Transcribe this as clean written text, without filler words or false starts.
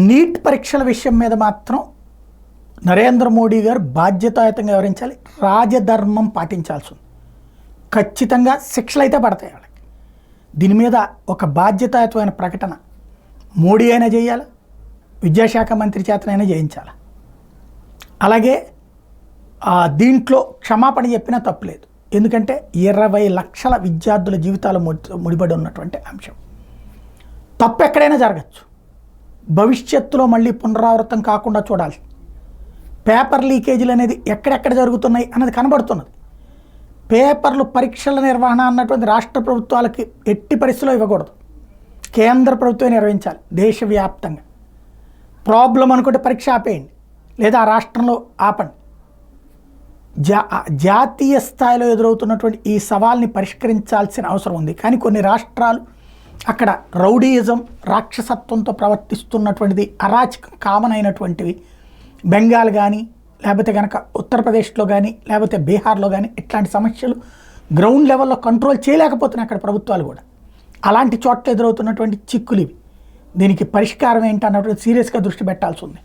Neat పరీక్షల విషయం మీద మాత్రం నరేంద్ర మోడీ గారు బాధ్యతాయుతంగా వివరించాలి, రాజధర్మం పాటించాల్సి ఉంది. ఖచ్చితంగా శిక్షలు అయితే పడతాయి వాళ్ళకి. దీని మీద ఒక బాధ్యతాయుతమైన ప్రకటన మోడీ అయినా చేయాలి, విద్యాశాఖ మంత్రి చేతనైనా చేయించాలి. అలాగే దీంట్లో క్షమాపణ చెప్పినా తప్పులేదు. ఎందుకంటే 20 లక్షల విద్యార్థుల జీవితాలు ముడిపడి ఉన్నటువంటి అంశం. తప్పు ఎక్కడైనా జరగచ్చు, భవిష్యత్తులో మళ్ళీ పునరావృతం కాకుండా చూడాలి. పేపర్ లీకేజీలు అనేది ఎక్కడెక్కడ జరుగుతున్నాయి అన్నది కనబడుతున్నది. పేపర్లు పరీక్షల నిర్వహణ అన్నటువంటి రాష్ట్ర ప్రభుత్వాలకి ఎట్టి పరిస్థితిలో ఇవ్వకూడదు, కేంద్ర ప్రభుత్వమే నిర్వహించాలి దేశవ్యాప్తంగా. ప్రాబ్లం అనుకుంటే పరీక్ష ఆపేయండి, లేదా ఆ రాష్ట్రంలో ఆపండి. జాతీయ స్థాయిలో ఎదురవుతున్నటువంటి ఈ సవాల్ని పరిష్కరించాల్సిన అవసరం ఉంది. కానీ కొన్ని రాష్ట్రాలు అక్కడ రౌడీయిజం, రాక్షసత్వంతో ప్రవర్తిస్తున్నటువంటిది అరాచకం కామన్ అయినటువంటివి. బెంగాల్ కానీ, లేకపోతే కనుక ఉత్తరప్రదేశ్లో కానీ, లేకపోతే బీహార్లో కానీ ఇట్లాంటి సమస్యలు గ్రౌండ్ లెవెల్లో కంట్రోల్ చేయలేకపోతున్నాయి అక్కడ ప్రభుత్వాలు కూడా. అలాంటి చోట్ల ఎదురవుతున్నటువంటి చిక్కులు ఇవి. దీనికి పరిష్కారం ఏంటన్నటువంటి సీరియస్గా దృష్టి పెట్టాల్సి ఉంది.